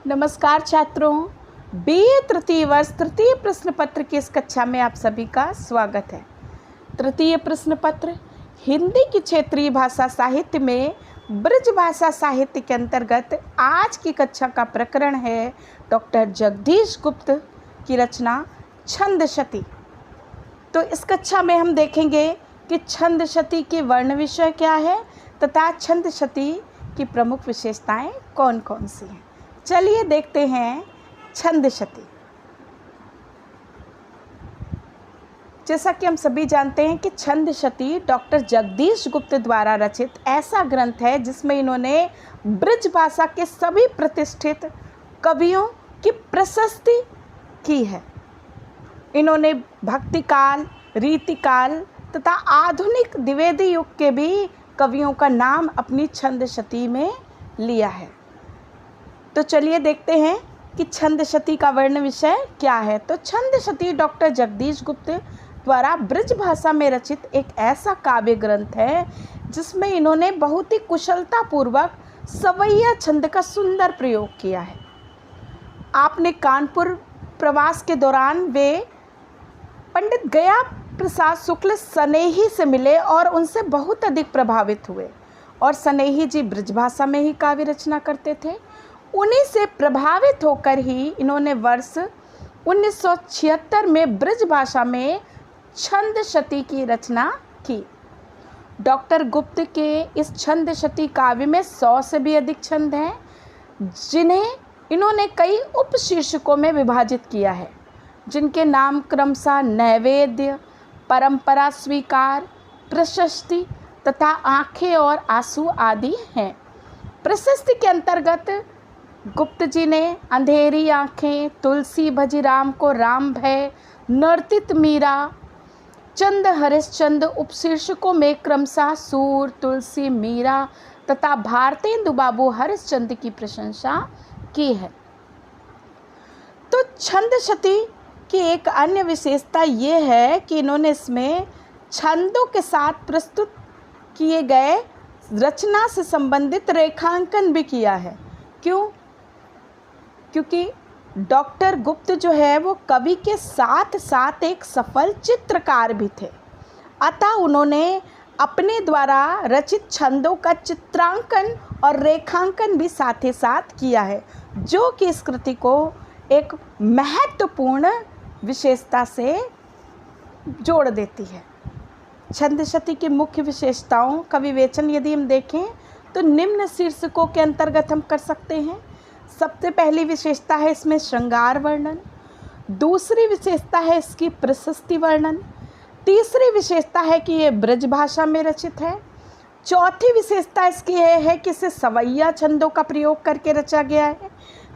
नमस्कार छात्रों, बीए तृतीय वर्ष तृतीय प्रश्न पत्र की इस कक्षा में आप सभी का स्वागत है। तृतीय प्रश्न पत्र हिंदी की क्षेत्रीय भाषा साहित्य में ब्रज भाषा साहित्य के अंतर्गत आज की कक्षा का प्रकरण है डॉक्टर जगदीश गुप्त की रचना छंदशती। तो इस कक्षा में हम देखेंगे कि छंदशती के वर्ण विषय क्या है तथा छंदशती की प्रमुख विशेषताएं कौन कौन सी हैं। चलिए देखते हैं छंदशती। जैसा कि हम सभी जानते हैं कि छंदशती डॉक्टर जगदीश गुप्त द्वारा रचित ऐसा ग्रंथ है जिसमें इन्होंने ब्रज भाषा के सभी प्रतिष्ठित कवियों की प्रशस्ति की है। इन्होंने भक्तिकाल, रीतिकाल तथा आधुनिक द्विवेदी युग के भी कवियों का नाम अपनी छंदशती में लिया है। तो चलिए देखते हैं कि छंदशती का वर्ण विषय क्या है। तो छंदशती डॉक्टर जगदीश गुप्त द्वारा ब्रज भाषा में रचित एक ऐसा काव्य ग्रंथ है जिसमें इन्होंने बहुत ही कुशलतापूर्वक सवैया छंद का सुंदर प्रयोग किया है। आपने कानपुर प्रवास के दौरान वे पंडित गया प्रसाद शुक्ल सनेही से मिले और उनसे बहुत अधिक प्रभावित हुए और सनेही जी ब्रज भाषा में ही काव्य रचना करते थे। उन्हीं से प्रभावित होकर ही इन्होंने वर्ष 1976 में ब्रज भाषा में छंदशती की रचना की। डॉक्टर गुप्त के इस छंदशती काव्य में 100 से भी अधिक छंद हैं जिन्हें इन्होंने कई उपशीर्षकों में विभाजित किया है, जिनके नाम क्रमशः नैवेद्य, परंपरा स्वीकार, प्रशस्ति तथा आंखें और आंसू आदि हैं। प्रशस्ति के अंतर्गत गुप्त जी ने अंधेरी आंखें, तुलसी भजी राम को राम भय, नर्तित मीरा, चंद हरिश्चंद उपशीर्षकों में क्रमशः सूर, तुलसी, मीरा तथा भारतेंदु बाबू हरिश्चंद की प्रशंसा की है। तो छंदशती की एक अन्य विशेषता ये है कि इन्होंने इसमें छंदों के साथ प्रस्तुत किए गए रचना से संबंधित रेखांकन भी किया है। क्यों? क्योंकि डॉक्टर गुप्त जो है वो कवि के साथ साथ एक सफल चित्रकार भी थे, अतः उन्होंने अपने द्वारा रचित छंदों का चित्रांकन और रेखांकन भी साथ ही साथ किया है, जो कि इस कृति को एक महत्वपूर्ण विशेषता से जोड़ देती है। छंदशती की मुख्य विशेषताओं का विवेचन यदि हम देखें तो निम्न शीर्षकों के अंतर्गत हम कर सकते हैं। सबसे पहली विशेषता है इसमें श्रृंगार वर्णन, दूसरी विशेषता है इसकी प्रशस्ति वर्णन, तीसरी विशेषता है कि ये ब्रज भाषा में रचित है, चौथी विशेषता इसकी है कि इसे सवैया छंदों का प्रयोग करके रचा गया है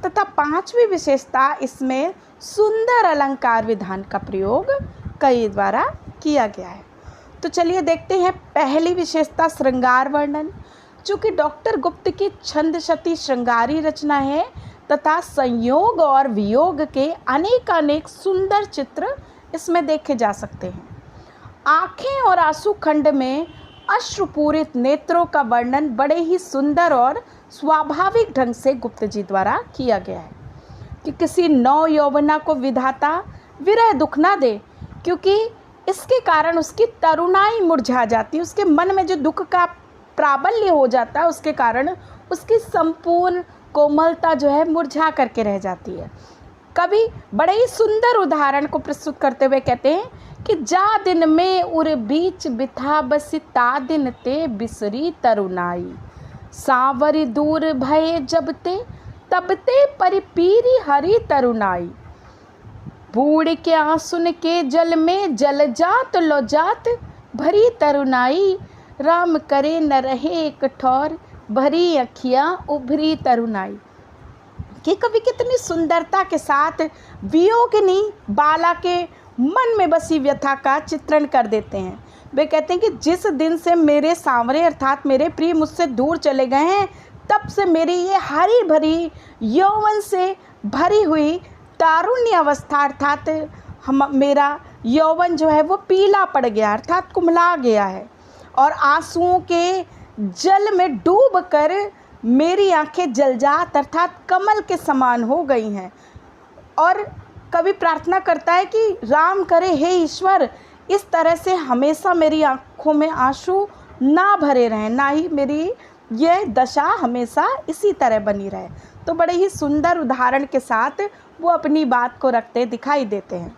तथा पांचवी विशेषता इसमें सुंदर अलंकार विधान का प्रयोग कई द्वारा किया गया है। तो चलिए देखते हैं पहली विशेषता श्रृंगार वर्णन। चूँकि डॉक्टर गुप्त की छंदशती श्रृंगारी रचना है तथा संयोग और वियोग के अनेक सुंदर चित्र इसमें देखे जा सकते हैं। आँखें और आंसू खंड में अश्रुपूरित नेत्रों का वर्णन बड़े ही सुंदर और स्वाभाविक ढंग से गुप्त जी द्वारा किया गया है कि किसी नव यौवना को विधाता विरह दुख ना दे, क्योंकि इसके कारण उसकी तरुणाई मुरझा जाती है, उसके मन में जो दुख का प्राबल्य हो जाता है उसके कारण उसकी संपूर्ण कोमलता जो है मुरझा करके रह जाती है। कवि बड़े ही सुंदर उदाहरण को प्रस्तुत करते हुए कहते हैं कि जा दिन में उर बीच बिथा बसी ता दिन ते बिसरी तरुणाई, सांवरी दूर भये जब ते तब ते परिपीरी हरी तरुणाई, बूढ़ के आंसुन के जल में जल जात लो जात भरी तरुणाई, राम करे न रहे एक ठौर भरी अखियाँ उभरी तरुणाई। कि कवि कितनी सुंदरता के साथ वियोगिनी बाला के मन में बसी व्यथा का चित्रण कर देते हैं। वे कहते हैं कि जिस दिन से मेरे सांवरे अर्थात मेरे प्रिय मुझसे दूर चले गए हैं, तब से मेरी ये हरी भरी यौवन से भरी हुई तारुण्य अवस्था अर्थात मेरा यौवन जो है वो पीला पड़ गया अर्थात कुम्हला गया है और आंसुओं के जल में डूब कर मेरी आंखें जलजात अर्थात कमल के समान हो गई हैं। और कवि प्रार्थना करता है कि राम करे हे ईश्वर, इस तरह से हमेशा मेरी आंखों में आंसू ना भरे रहें, ना ही मेरी ये दशा हमेशा इसी तरह बनी रहे। तो बड़े ही सुंदर उदाहरण के साथ वो अपनी बात को रखते दिखाई देते हैं।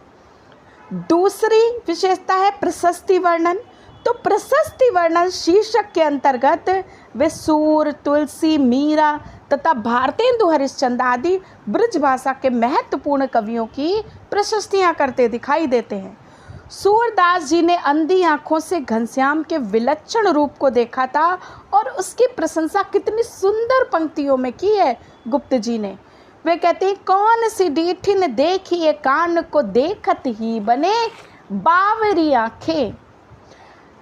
दूसरी विशेषता है प्रशस्ति वर्णन। तो प्रशस्ति वर्णन शीर्षक के अंतर्गत वे सूर, तुलसी, मीरा तथा भारतेंदु हरिश्चंद्र आदि ब्रज भाषा के महत्वपूर्ण कवियों की प्रशस्तियां करते दिखाई देते हैं। सूरदास जी ने अंधी आंखों से घनश्याम के विलक्षण रूप को देखा था और उसकी प्रशंसा कितनी सुंदर पंक्तियों में की है गुप्त जी ने। वे कहते हैं, कौन सी डीठिन देखिए कान को देखत ही बने बावरी आंखें,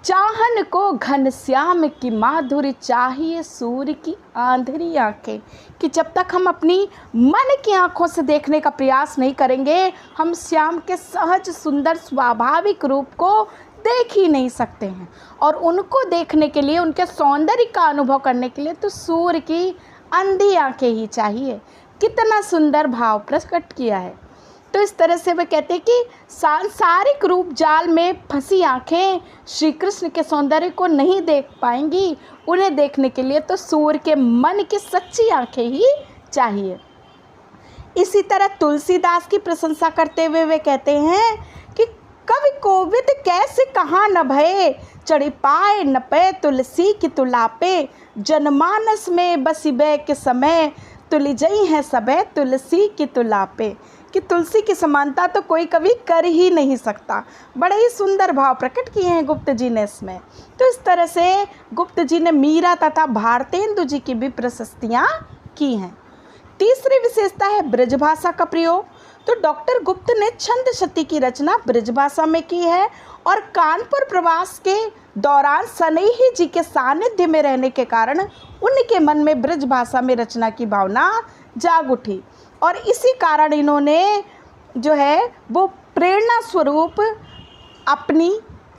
चाहन को घनश्याम की माधुरी चाहिए सूर्य की आंधरी आंखें। कि जब तक हम अपनी मन की आंखों से देखने का प्रयास नहीं करेंगे, हम श्याम के सहज सुंदर स्वाभाविक रूप को देख ही नहीं सकते हैं। और उनको देखने के लिए, उनके सौंदर्य का अनुभव करने के लिए तो सूर्य की अंधी आंखें ही चाहिए। कितना सुंदर भाव प्रकट किया है। तो इस तरह से वे कहते हैं कि सांसारिक रूप जाल में फंसी आंखें श्री कृष्ण के सौंदर्य को नहीं देख पाएंगी। उन्हें देखने के लिए तो सूर्य के मन की सच्ची आंखें ही चाहिए। इसी तरह तुलसीदास की प्रशंसा करते हुए वे कहते हैं कि कवि कोविद कैसे कहाँ न भये, चढ़ी पाए न पे तुलसी की तुलापे, जनमानस में बसिबे के समय, तुली जई है सबे तुलसी की तुलापे। कि तुलसी की समानता तो कोई कवि कर ही नहीं सकता। बड़े ही सुंदर भाव प्रकट किए हैं गुप्त जी ने इसमें। तो इस तरह से गुप्त जी ने मीरा तथा भारतेंदु जी की भी प्रशस्तियाँ की हैं। तीसरी विशेषता है ब्रजभाषा का प्रयोग। तो डॉक्टर गुप्त ने छंद शती की रचना ब्रजभाषा में की है और कानपुर प्रवास के दौरान सनेही जी के सानिध्य में रहने के कारण उनके मन में ब्रजभाषा में रचना की भावना जाग उठी और इसी कारण इन्होंने जो है वो प्रेरणा स्वरूप अपनी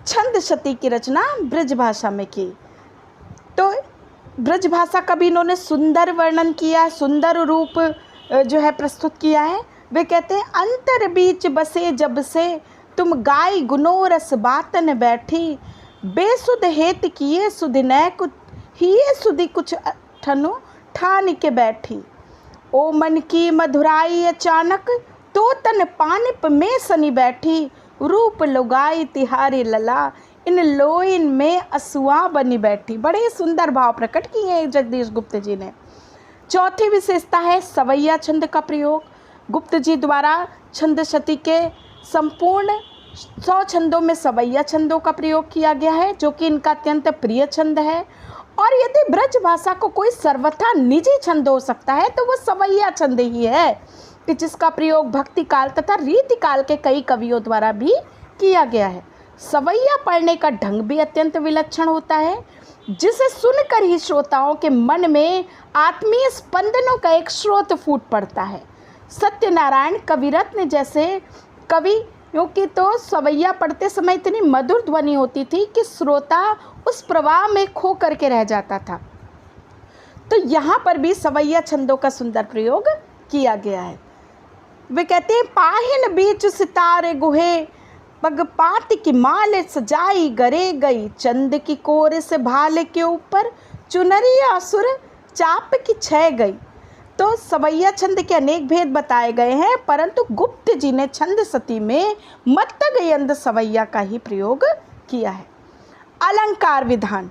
छंद शती की रचना ब्रजभाषा में की। तो ब्रजभाषा का भी इन्होंने सुंदर वर्णन किया, सुंदर रूप जो है प्रस्तुत किया है। वे कहते हैं, अंतर बीच बसे जब से तुम गाय गुनोरस बातन बैठी, बेसुध हेत किए सुध न कुछ हिये सुधि कुछ ठनु ठान के बैठी, ओ मन की मधुराई अचानक तो तन पानिप में सनी बैठी, रूप लुगाई तिहारी लला इन लोइन में असुआ बनी बैठी। बड़े सुंदर भाव प्रकट किए हैं जगदीश गुप्त जी ने। चौथी विशेषता है सवैया छंद का प्रयोग। गुप्त जी द्वारा छंद शती के संपूर्ण 100 छंदों में सवैया छंदों का प्रयोग किया गया है, जो कि इनका अत्यंत प्रिय छंद है। और यदि ब्रज भाषा को कोई सर्वथा निजी छंद हो सकता है तो वो सवैया छंद ही है, कि जिसका प्रयोग भक्ति काल तथा रीति काल के कई कवियों द्वारा भी किया गया है। सवैया पढ़ने का ढंग भी अत्यंत विलक्षण होता है, जिसे सुनकर ही श्रोताओं के मन में आत्मीय स्पंदनों का एक स्रोत फूट पड़ता है। सत्यनारायण कविरत्न जैसे कवियों की तो सवैया पढ़ते समय इतनी मधुर ध्वनि होती थी कि श्रोता उस प्रवाह में खो करके रह जाता था। तो यहाँ पर भी सवैया छंदों का सुंदर प्रयोग किया गया है। वे कहते हैं, पाहिन बीच सितारे गुहे, पगपात की माले सजाई गरे गई, चंद की कोरे से भाले के ऊपर चुनरिया असुर चाप की छह गई। तो सवैया छंद के अनेक भेद बताए गए हैं, परंतु गुप्त जी ने छंद सती में मत्तगयंद सवैया का ही प्रयोग किया है। अलंकार विधान।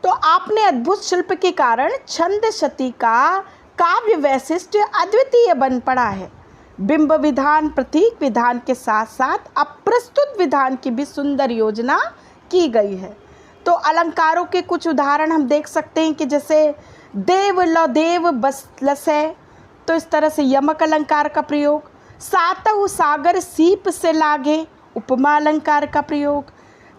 तो आपने अद्भुत शिल्प के कारण छंद शती का काव्य वैशिष्ट अद्वितीय बन पड़ा है। बिंब विधान, प्रतीक विधान के साथ साथ अप्रस्तुत विधान की भी सुंदर योजना की गई है। तो अलंकारों के कुछ उदाहरण हम देख सकते हैं कि जैसे देव लो देव बस लसै, तो इस तरह से यमक अलंकार का प्रयोग। सातहु सागर सीप से लागे, उपमा अलंकार का प्रयोग।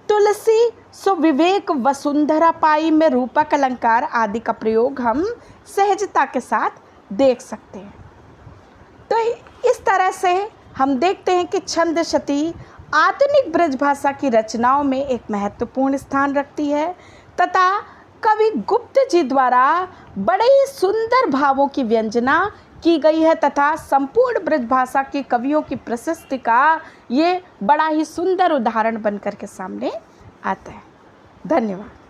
तुलसी सो विवेक वसुंधरा पाई में रूपक अलंकार आदि का प्रयोग हम सहजता के साथ देख सकते हैं। तो इस तरह से हम देखते हैं कि छंद शती आधुनिक ब्रज भाषा की रचनाओं में एक महत्वपूर्ण स्थान रखती है तथा कवि गुप्त जी द्वारा बड़े ही सुंदर भावों की व्यंजना की गई है तथा संपूर्ण ब्रज भाषा के कवियों की प्रशस्ति का ये बड़ा ही सुंदर उदाहरण बनकर के सामने आता है। धन्यवाद।